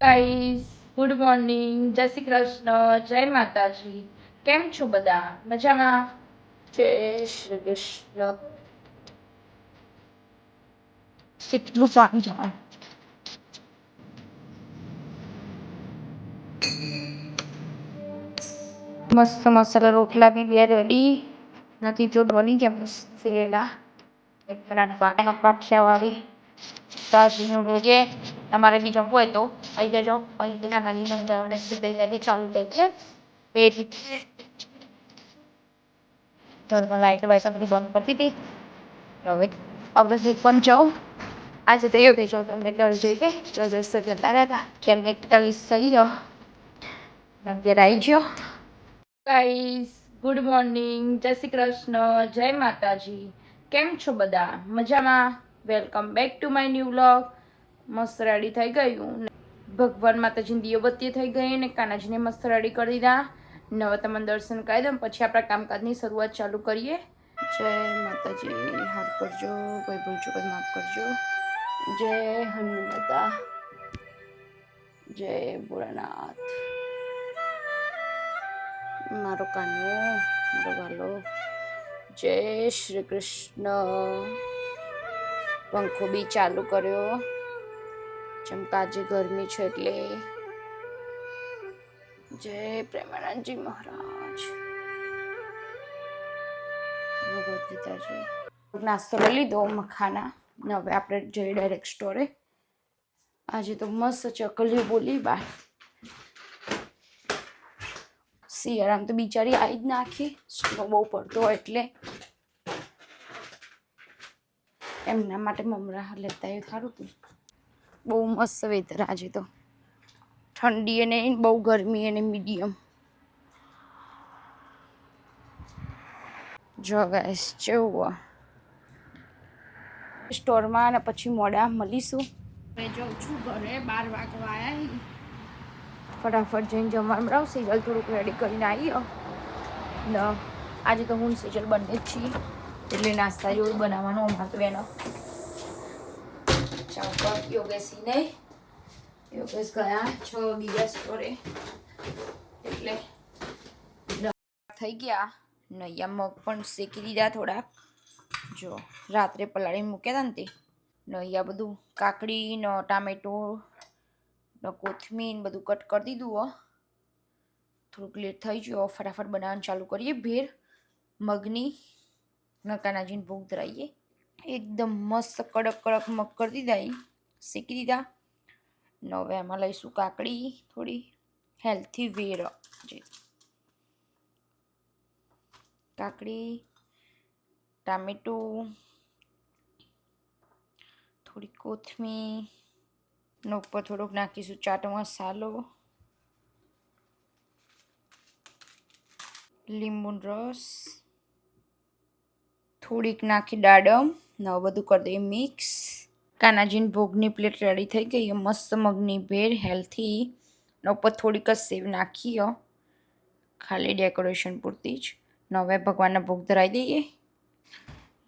Guys, good morning, જય શ્રી કૃષ્ણ, જય માતાજી. કેમ છો બધા? મજામાં? જય શ્રી કૃષ્ણ. કેટલું પાણી જવાનું. મસ્ત મસાલા રોટલા બી બે રેડી નથી તો બની ગયા સેલા પાઠિયાવાળી સાસનું રોજે તમારે બી જમવું હોય તો આવી જજો. તૈયારી ચાલુ થઈ છે. ઘરમાં લાઈટ વાઈટ બધી બંધ કરતી હતી. હવે અગર પણ જાઉં આજે તો એવું થઈ જાઉં તમને ડર જોઈ કે રજસ્ત જતા રહેતા કેમ 41 થઈ જાઓ અત્યારે આવી ગયો. ગાઈસ, ગુડ મોર્નિંગ, જય શ્રી કૃષ્ણ, જય માતાજી. કેમ છો બધા? મજામાં? Welcome back to my new vlog. મસ્ત રેડી થઈ ગયું. ભગવાન માતાજીની દીવબત્તી થઈ ગઈ ને કાનાજીને મસ્ત રેડી કરી દીધા. નવા તમને દર્શન કરી દઉં પછી આપણા કામકાજની શરૂઆત ચાલુ કરીએ. જય માતાજી. હાથ કરજો, કોઈ ભૂલ ચૂક માફ કરજો. જય હનુમાતા, જય ભોળાનાથ. મારો કાનો, મારો વાલો. જય શ્રી કૃષ્ણ. પંખો બી ચાલુ કર્યો જેમ કે આજે ગરમી છે એટલે. જય પ્રેમાનંદજી મહારાજ. ભગવદ ગીતાજી. નાસ્તો લઈ લીધો મખાના. હવે આપણે જઈએ ડાયરેક્ટ સ્ટોરે. આજે તો મસ્ત ચકલીઓ બોલી બાર. શિયાળામાં તો બિચારી આવી જ નાખી સ્નો બહુ પડતો હોય એટલે એમના માટે મમરા લેતા આવ્યું સારું હતું. બહુ મસ્ત વેધર આજે તો. ઠંડી અને બહુ ગરમી અને મીડિયમ. જો ગાઈસ જેવું સ્ટોરમાં અને પછી મોડા મળીશું. મેં જાઉં છું ઘરે 12 વાગવા આવ્યા. ફટાફટ જઈને જમવાનું બનાવું. સેજલ થોડુંક રેડી કરીને આવી. આજે તો હું સેજલ બંને જ છીએ એટલે નાસ્તા જેવું બનાવવાનું. અમારે તો બેનો ચાપર યોગેશી નહીં. યોગેશ ગયા 6 બીજા સ્ટોરે એટલે થઈ ગયા. નૈયા મગ પણ શેકી દીધા થોડાક. જો રાત્રે પલાળીને મૂક્યા હતા ને તે નૈયા બધું કાકડી ને ટામેટો ને કોથમીર બધું કટ કરી દીધું. થોડુંક લેટ થઈ ગયો. ફટાફટ બનાવવાનું ચાલુ કરીએ. ભેર મગની નકાનાજીને ભૂખ ધરાવીએ. એકદમ મસ્ત કડક કડક મગ કરી દીધા, શેકી દીધા. ને હવે એમાં લઈશું કાકડી થોડી હેલ્થી વેર. કાકડી, ટામેટું, થોડી કોથમીર ને ઉપર થોડોક નાખીશું ચાટ મસાલો, લીંબુનો રસ, થોડીક નાખી દાડમ ને બધું કરી દઈએ મિક્સ. કાનાજીની ભોગની પ્લેટ રેડી થઈ ગઈ. મસ્ત મગની ભેળ હેલ્થી ને ઉપર થોડીક જ સેવ નાખી ખાલી ડેકોરેશન પૂરતી જ. ને હવે ભગવાનને ભોગ ધરાવી દઈએ.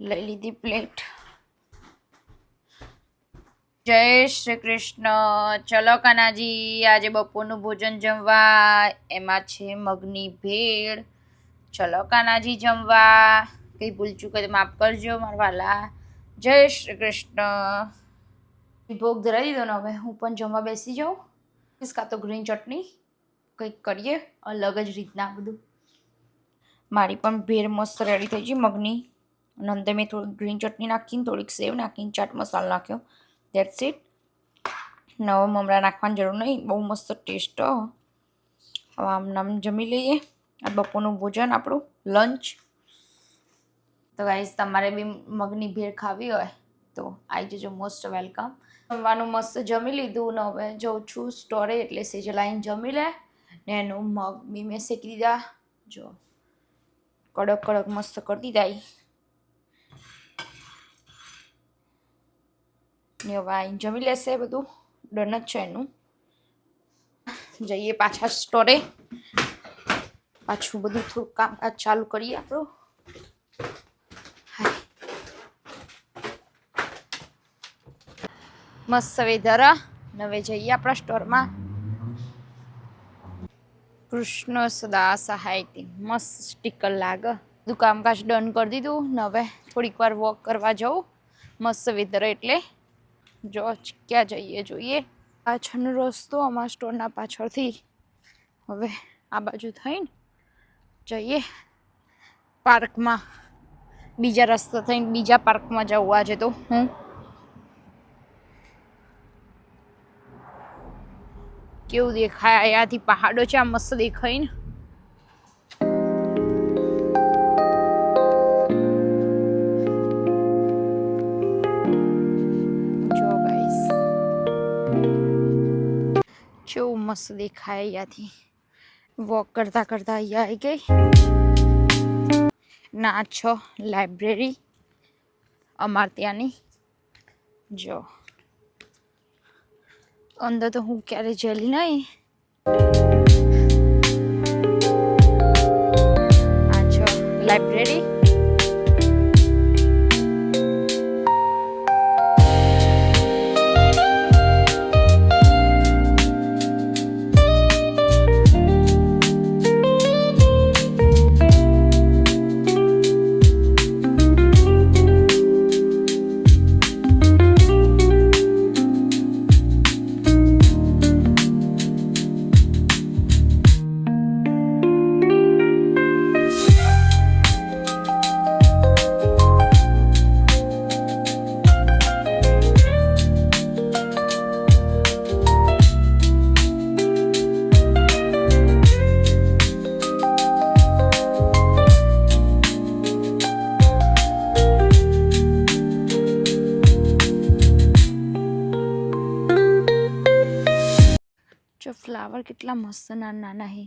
લઈ લીધી પ્લેટ. જય શ્રી કૃષ્ણ. ચલો કાનાજી આજે બપોરનું ભોજન જમવા. એમાં છે મગની ભેળ. ચલો કાનાજી જમવા. કઈ ભૂલ ચૂક માફ કરજો મારા વાલા. જય શ્રી કૃષ્ણ. ભોગ ધરાવી દીધો ને હવે હું પણ જમવા બેસી જાઉં. કાં તો ગ્રીન ચટણી કંઈક કરીએ અલગ જ રીતના બધું. મારી પણ ભેળ મસ્ત રેડી થઈ ગઈ મગની. અને અંદર મેં થોડીક ગ્રીન ચટણી નાખીને થોડીક સેવ નાખીને ચાટ મસાલો નાખ્યો. That's it. નવો મમરા નાખવાની જરૂર નહીં. બહુ મસ્ત ટેસ્ટ. હવે આમ નામ જમી લઈએ. આ બપોરનું ભોજન આપણું લંચ. તો ગાઈસ તમારે બી મગની ભેળ ખાવી હોય તો આવી જજો. Most welcome. જમવાનું મસ્ત જમી લીધું ને હવે જઉં છું સ્ટોરે એટલે સેજલ આવીને જમી લે. ને એનું મગ બી મેં શેકી દીધા. જો કડક કડક મસ્ત કરી દીધા. ને હવે આવીને જમી લેશે. બધું ડન જ છે એનું. જઈએ પાછા સ્ટોરે. પાછું બધું થોડું કામકાજ ચાલુ કરીએ આપણું. મસ્ત વેધર. હવે જઈએ આપણા સ્ટોરમાં. કૃષ્ણ સદા સહાયતી મસ્ત સ્ટીકર લાગે. બધું કામકાજ ડન કરી દીધું ને હવે થોડીક વાર વોક કરવા જવું. મસ્ત વેધર એટલે જો ક્યાં જઈએ જોઈએ. પાછળનો રસ્તો અમારા સ્ટોરના પાછળથી હવે આ બાજુ થઈને જઈએ પાર્કમાં. બીજા રસ્તા થઈને બીજા પાર્કમાં જવું આજે તો હું. કેવું દેખાય અહીંયાથી પહાડો છે, આ મસ્ત દેખાય ને. જો ગાઈસ કેવું મસ્ત દેખાય અહીંયાથી. વોક કરતા કરતા અહીંયા આવી ગઈ. ના છો લાઇબ્રેરી અમાર ત્યાંની. જો અંદર તો હું ક્યારે જેલી નહીં. આ છો લાઇબ્રેરી. જો ફ્લાવર કેટલા મસ્ત નાના હે.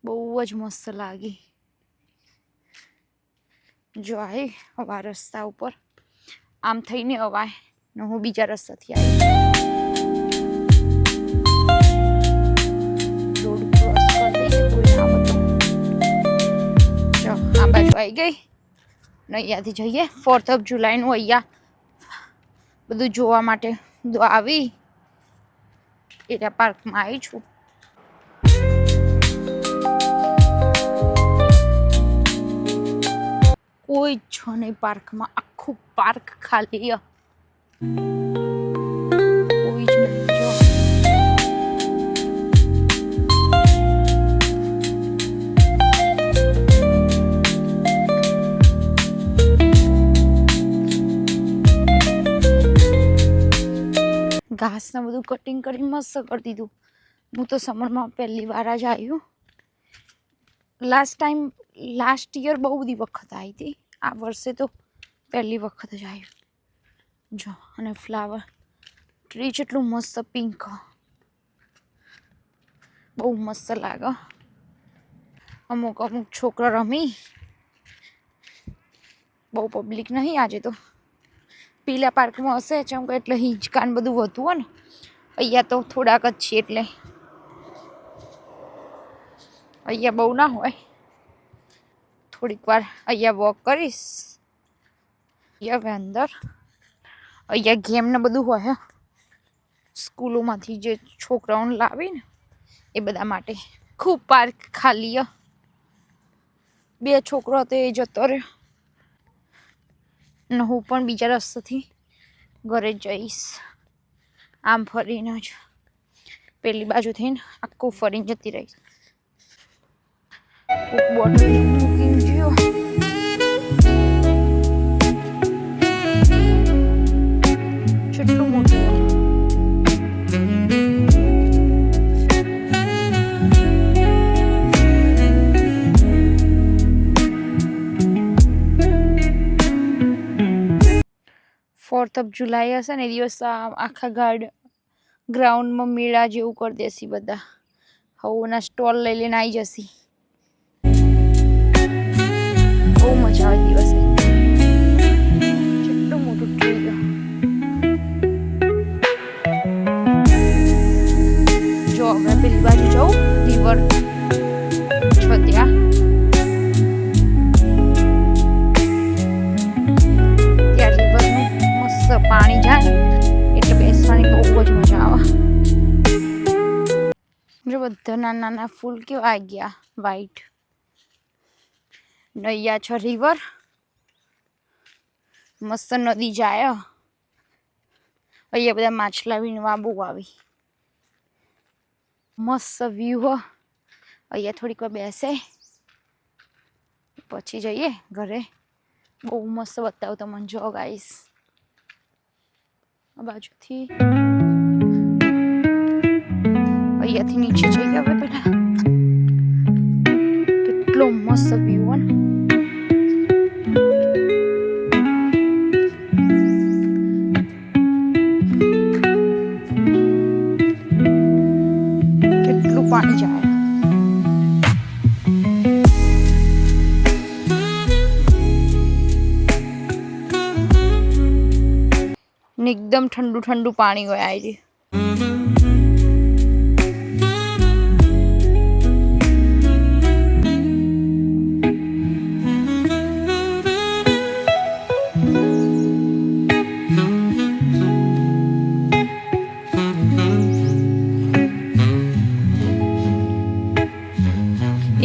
બહુ જ મસ્ત લાગી. જો આય હવા રસ્તા ઉપર આમ થઈને અવાય ને હું બીજા રસ્તાથી આવી. રોડ ક્રોસ કરી દઈ કોઈ ના બધું. જો આ બાજુ આવી ગઈ ને અહીંયાથી જઈએ 4th of July નું અહીંયા બધું જોવા માટે આવી એરિયા પાર્કમાં આવી છું. કોઈ જ નહીં પાર્કમાં. આખું પાર્ક ખાલી. કોઈ જ નહીં. જો ઘાસને બધું કટિંગ કરીને મસ્ત કરી દીધું. હું તો સમરમાં પહેલી વાર જ આવ્યું. લાસ્ટ યર બહુ બધી વખત આવી હતી. આ વર્ષે તો પહેલી વખત જ આવ્યું. જો અને ફ્લાવર ટ્રી જેટલું મસ્ત પિંક. બહુ મસ્ત લાગે. અમુક છોકરા રમી. બહુ પબ્લિક નહીં આજે તો. પેલા પાર્કમાં હશે ચમ કે એટલે હિંચકાન બધું વધુ હોય ને. અહીંયા તો થોડાક જ છે એટલે અહીંયા બહુ ના હોય. થોડીક વાર અહીંયા વોક કરીશ. અહીંયા અંદર અહીંયા ગેમ ને બધું હોય. સ્કૂલોમાંથી જે છોકરાઓને લાવીને એ બધા માટે. ખૂબ પાર્ક ખાલી. 2 છોકરો હતો એ જતો રહ્યો ને હું પણ બીજા રસ્તાથી ઘરે જઈશ. આમ ફરીને જ પેલી બાજુ થઈને આખું ફરીને જતી રહીશ. બોટલ મૂકીને ગયો. કેટલું મોટું. Fourth of July હશે ને એ દિવસ આખા ગ્રાઉન્ડમાં મેળા જેવું કરી દેસી બધા. હવના સ્ટોલ લઈ લઈને આવી જશે. બહુ મજા આવે દિવસે. કેટલું મોટું ટ્રી. જો હવે પેલી બાજુ જવું રિવર છો ત્યાં. પાણી જાય એટલે બેસવાની બહુ જ મજા આવે. બધા નાના ફૂલ કેવા આવી ગયા વ્હાઈટ. નૈયા છે રિવર, મસ્ત નદી જાય. અહીંયા બધા માછલા વીણવા બહુ આવી. મસ્ત વ્યૂ હો. અહીંયા થોડીક વાર બેસે પછી જઈએ ઘરે. બહુ મસ્ત બતાવું તમને, જો ગાઈસ આ બાજુથી. અહીંયાથી નીચે જઈએ હવે પેલા. કેટલો મસ્ત વ્યૂ હો ને. કેટલું પાણી જાય. ને એકદમ ઠંડુ ઠંડુ પાણી હોય આ રહી.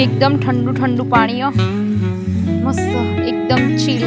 એકદમ ઠંડુ ઠંડુ પાણી હો, મસ્ત એકદમ ચીલ.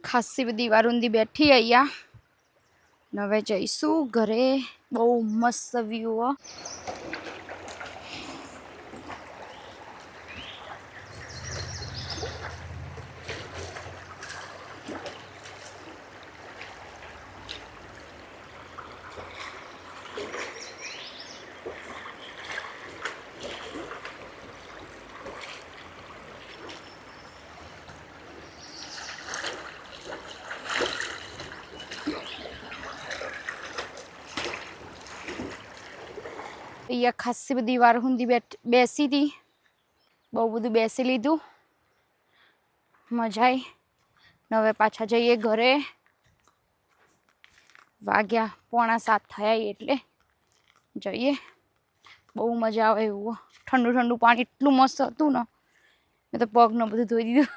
ખાસી બધી વાર ઊંધી બેઠી અહીંયા. હવે જઈશું ઘરે. બહુ મસ્ત વ્યૂ. અહીંયા ખાસી બધી વાર ઊંધી બેસી હતી. બહુ બધું બેસી લીધું, મજા આવી. હવે પાછા જઈએ ઘરે. વાગ્યા 6:45 થયા એટલે જઈએ. બહુ મજા આવે એવું. ઠંડુ ઠંડુ પાણી એટલું મસ્ત હતું ને, મેં તો પગને બધું ધોઈ દીધું.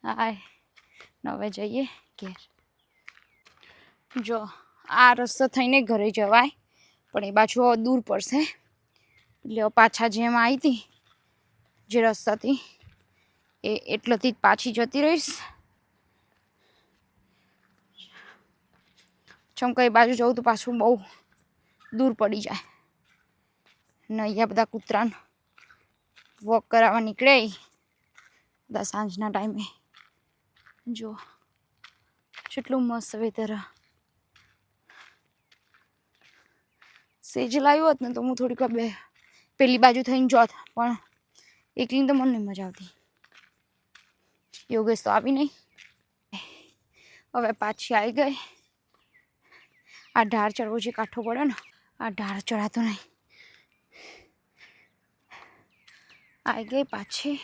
હાય હવે જઈએ ઘેર. જો આ રસ્તો થઈને ઘરે જવાય, પણ એ બાજુ દૂર પડશે. એટલે પાછા જેમ આવી હતી જે રસ્તાથી એટલેથી જ પાછી જતી રહીશ. ચમકઈ બાજુ જવું તો પાછું બહુ દૂર પડી જાય. ને અહીંયા બધા કૂતરાને વોક કરાવવા નીકળે બધા સાંજના ટાઈમે. જો કેટલું મસ્ત વેધર. સેજ લાવ્યો હોત ને તો હું થોડીક વાર પેલી બાજુ થઈને જોત, પણ એકલી તો મને મજા આવતી. યોગેશ તો આવી નહીં. હવે પાછી આવી ગઈ. આ ઢાળ ચડવો જે કાઠો પડે ને, આ ઢાળ ચડાતો નહીં. આવી ગઈ પાછી.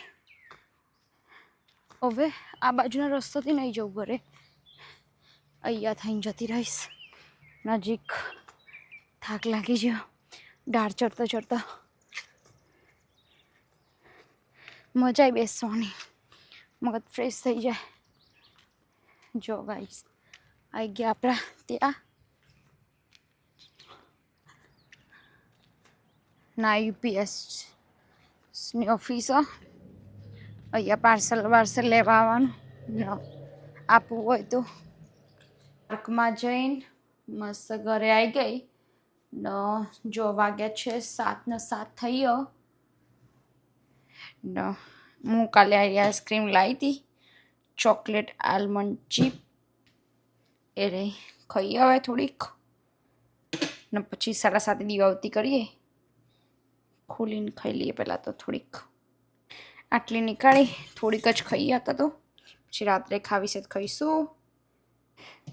હવે આ બાજુના રસ્તાથી નહીં જવું ઘરે, અહીંયા થઈને જતી રહીશ. નજીક થાક લાગી ગયો ઢાળ ચડતા ચડતા. મજા આવી બેસવાની, મગજ ફ્રેશ થઈ જાય. જો ગાઈસ આવી ગયા આપણા ત્યાં. ના UPSની ઓફિસ અહીંયા પાર્સલ લેવા આવવાનું આપવું હોય તો પાર્કમાં જઈને મસ્ત ઘરે આવી ગઈ ન જો વાગ્યા છે 7:07 થઈ ગયો ન હું કાલે આઈસ્ક્રીમ લાવી હતી ચોકલેટ આલમંડ ચીપ એ રહી ખાઈ હવે થોડીક ને પછી 7:30 દીવાવતી કરીએ ખોલીને ખાઈ લઈએ પહેલાં તો થોડીક આટલી નીકાળી થોડીક જ ખાઈએ હતા તો પછી રાત્રે ખાવી છે ખાઈશું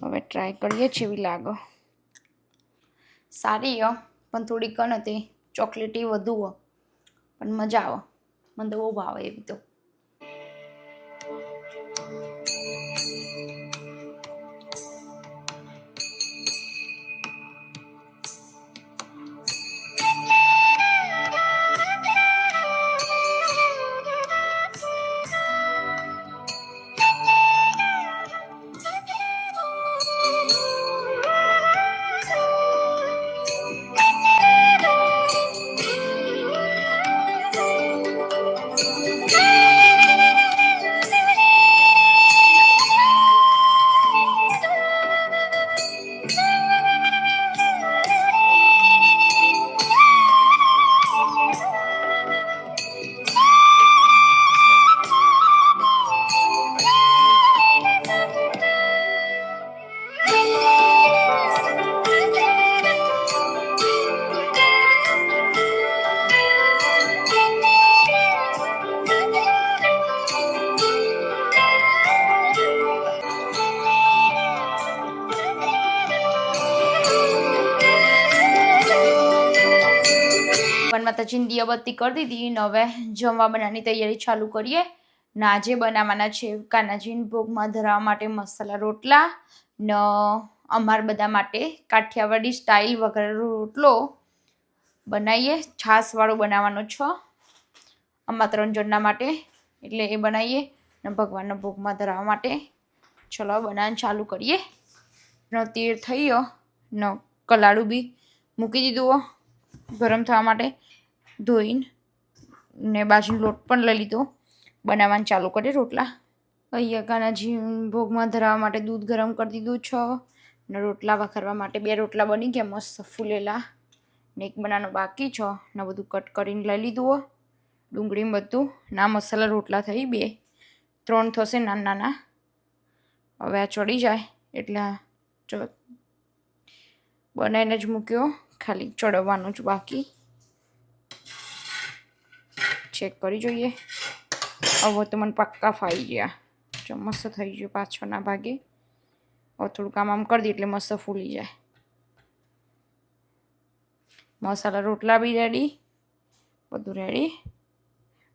હવે ટ્રાય કરીએ જેવી લાગે સારી પણ થોડીક નથી ચોકલેટી વધુ પણ મજા આવે મને તો બહુ ભાવે એવી તો માતાજીની દીવાબત્તી કરી દીધી ને હવે જમવા બનાવવાની તૈયારી ચાલુ કરીએ ને આજે બનાવવાના છે કાનાજીને ભોગમાં ધરાવવા માટે મસાલા રોટલા ને અમારા બધા માટે કાઠિયાવાડી સ્ટાઇલ વઘારેલો રોટલો બનાવીએ છાશવાળો બનાવવાનો છે અમારા 3 જણના માટે એટલે એ બનાવીએ ને ભગવાનના ભોગમાં ધરાવવા માટે ચલો બનાવવાનું ચાલુ કરીએ ને તેલ થઈ ગયો ને કલાડું બી મૂકી દીધું ગરમ થવા માટે ધોઈને ને બાજુનો લોટ પણ લઈ લીધો બનાવવાનું ચાલુ કરીએ રોટલા અહીંયા કાનાજી ભોગમાં ધરાવવા માટે દૂધ ગરમ કરી દીધું છે ને રોટલા વઘારવા માટે 2 રોટલા બની ગયા મસ્ત ફૂલેલા ને એક બનાવવાનો બાકી છે ને બધું કટ કરીને લઈ લીધું ડુંગળી બધું ના મસાલા રોટલા થઈ 2-3 થશે નાના હવે આ ચડી જાય એટલે બનાવીને જ મૂક્યો ખાલી ચડવવાનું જ બાકી ચેક કરી જોઈએ હવે તો મને પક્કા ફાઈ ગયા જો મસ્ત થઈ ગયું પાછળના ભાગે હવે થોડું કામ આમ કરી દઈએ એટલે મસ્ત ફૂલી જાય મસાલા રોટલા બી રેડી બધું રેડી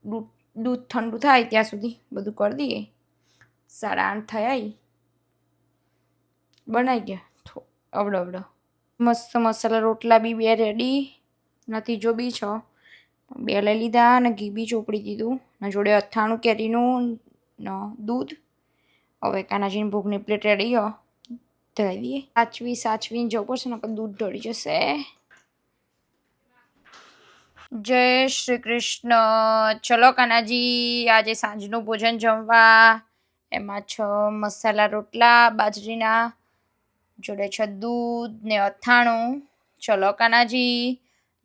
દૂધ ઠંડુ થાય ત્યાં સુધી બધું કરી દઈએ 8:30 થયા બનાવી ગયા અવડો મસ્ત મસાલા રોટલા બી 2 રેડી નથી જો બી 2 લઈ લીધા અને ઘી બી ચોપડી દીધું ને જોડે અથાણું કેરીનું દૂધ હવે કાનાજીની ભોગની પ્લેટ રેડી ધરાવી દઈએ સાચવીને જવું પડશે ને દૂધ ઢળી જશે જય શ્રી કૃષ્ણ ચલો કાનાજી આજે સાંજનું ભોજન જમવા એમાં છ મસાલા રોટલા બાજરીના જોડે છે દૂધ ને અથાણું ચલો કાનાજી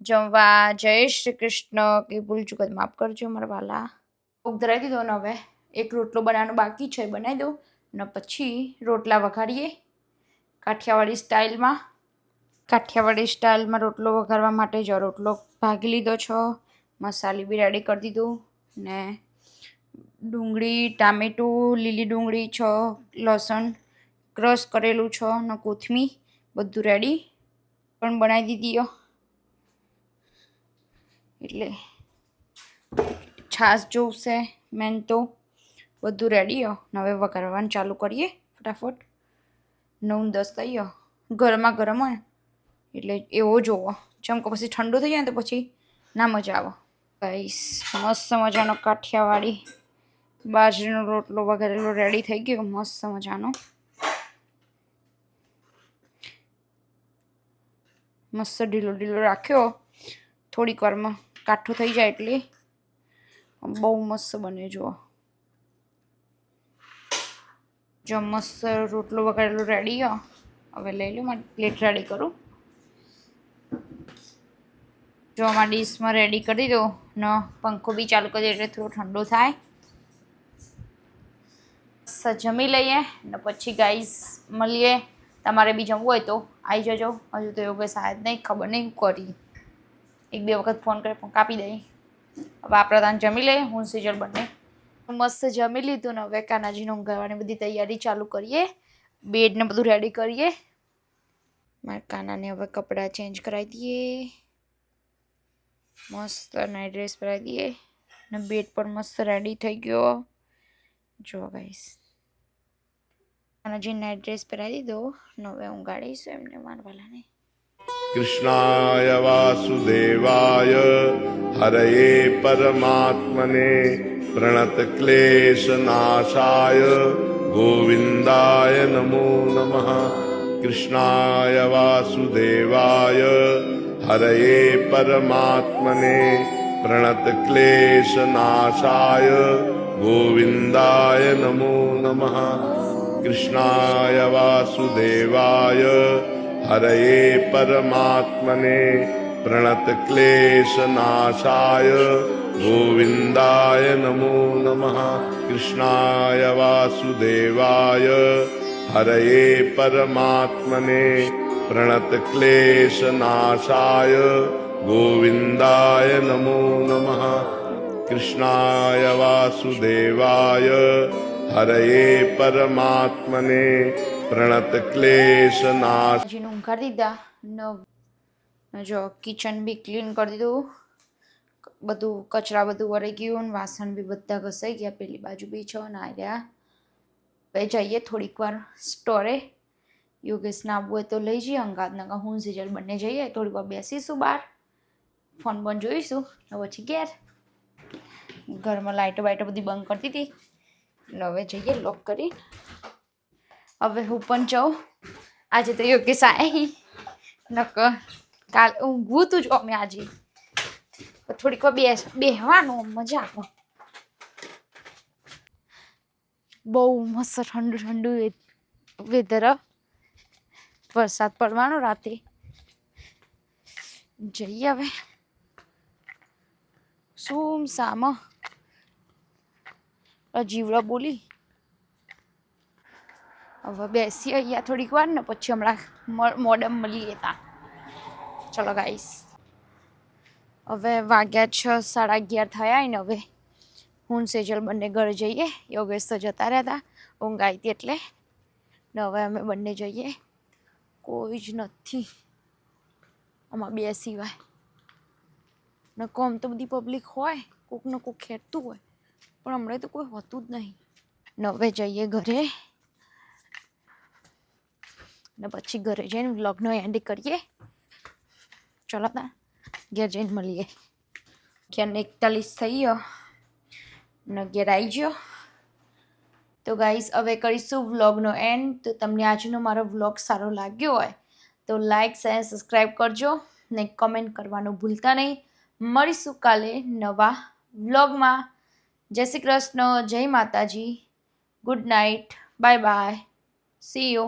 જમવા જય શ્રી કૃષ્ણ કે ભૂલ ચૂક માફ કરજો મારા વાલા ભોગ ધરાવી દીધો ને હવે એક રોટલો બનાવવાનો બાકી છે બનાવી દો ને પછી રોટલા વઘારીએ કાઠિયાવાડી સ્ટાઇલમાં રોટલો વઘારવા માટે જો રોટલો ભાગી લીધો છો મસાલી બી રેડી કરી દીધું ને ડુંગળી ટામેટું લીલી ડુંગળી છો લસણ ક્રશ કરેલું છો ને કોથમીર બધું રેડી પણ બનાવી દીધી એટલે છાશ જોશે મેન તો બધું રેડી હવે વઘારવાનું ચાલુ કરીએ ફટાફટ 9-10 થઈ ગરમા ગરમ હોય એટલે એવો જોવો ચમકો પછી ઠંડુ થઈ જાય ને તો પછી ના મજા આવે ગાઈસ મસ્ત મજાનો કાઠિયાવાડી બાજરીનો રોટલો વઘારેલો રેડી થઈ ગયો મસ્ત મજાનો મસ્ત ઢીલો રાખ્યો થોડીક વારમાં કાઠું થઈ જાય એટલે બહુ મસ્ત બને. જો મસ્ત રોટલો વગાડેલો રેડી હો. હવે લઈ લો, મારી પ્લેટ રેડી કરું. જો આમાં ડીશમાં રેડી કરી દો ને પંખો બી ચાલુ કરી દો એટલે થોડો ઠંડો થાય. જમી લઈએ ને પછી ગાઈસ મળીએ. તમારે બી જમવું હોય તો આવી જજો. હજુ તો એવું કંઈ શાયદ નહીં, ખબર નહીં કરી. 1-2 વખત ફોન કરી પણ કાપી દઈ. હવે આપણે ત્યાં જમી લઈએ, હું સિજલ બંને મસ્ત જમી લીધું ને હવે કાનાજીને ઊંઘાડવાની બધી તૈયારી ચાલુ કરીએ. બેડ ને બધું રેડી કરીએ. મારા કાનાને હવે કપડાં ચેન્જ કરાવી દઈએ, મસ્ત નાઇટ ડ્રેસ પહેરાવી દઈએ ને બેડ પણ મસ્ત રેડી થઈ ગયો. જો ગાઈસ કાનાજી નાઇટ ડ્રેસ પહેરાવી દીધો ને હવે ઊંઘાડીશું એમને મારવાલાને. कृष्णाय वासुदेवाय हरये परमात्मने प्रणतक्लेशनाशाय गोविन्दाय नमो नमः. कृष्णाय वासुदेवाय हरये परमात्मने प्रणतक्लेशनाशाय गोविन्दाय नमो नमः. कृष्णाय वासुदेवाय हरये परमात्मने प्रणतक्लेशनाशाय गोविन्दाय नमो नमः. कृष्णाय वासुदेवाय हरये परमात्मने प्रणतक्लेशनाशाय गोविन्दाय नमो नमः. कृष्णाय वासुदेवाय हरये परमात्मने प्रणतक्लेशनाश. જીને ઊંઘાડી દીધા ને જો કિચન બી ક્લીન કરી દીધું. બધું કચરા બધું વળી ગયું ને વાસણ બી બધા ઘસાઈ ગયા. પેલી બાજુ બી છો ને આવ્યા. હવે જઈએ થોડીક વાર સ્ટોરે. યોગેશ ના આવવું હોય તો લઈ જઈએ અંગાત. નકા હું સિજલ બંને જઈએ, થોડીક વાર બેસીશું બહાર, ફોન બોન જોઈશું ને પછી ઘેર. ઘરમાં લાઇટો બાઇટો બધી બંધ કરતી હતી ને હવે જઈએ લોક કરી. હવે હું પણ જાઉં. આજે તો યોગેશ આવી નક કાલ ઊંઘવું તું જ અમે આજે થોડીક વાર બેહવાનું મજા આવે. બહુ મસ્ત ઠંડુ ઠંડુ વેધર. વરસાદ પડવાનો રાતે. જઈએ હવે શું સામા જીવડા બોલી. હવે બેસી અહીંયા થોડીક વાર ને પછી હમણાં મોડમ મળીએ તા. ચલો ગાઈસ હવે વાગ્યા 6-11:30 થયા ને હવે હું સેજલ બંને ઘરે જઈએ. યોગેશ તો જતા રહ્યા હતા ઊંઘ આવી હતી એટલે ને હવે અમે બંને જઈએ. કોઈ જ નથી આમાં બે સિવાય ને કોમ તો બધી પબ્લિક હોય, કોક ને કોક ખેંચતું હોય પણ હમણાં તો કોઈ હોતું જ નહીં. ને હવે જઈએ ઘરે ને પછી ઘરે જઈને વ્લોગનો એન્ડ કરીએ. ચલો તા ઘેર જઈને મળીએ. 41 થઈ ગયો ને ઘેર આવી ગયો. તો ગાઈસ હવે કરીશું વ્લોગનો એન્ડ. તો તમને આજનો મારો વ્લોગ સારો લાગ્યો હોય તો લાઈક શેર સબસ્ક્રાઈબ કરજો ને કમેન્ટ કરવાનું ભૂલતા નહીં. મળીશું કાલે નવા વ્લોગમાં. જય શ્રી કૃષ્ણ, જય માતાજી, good night, bye bye, C you.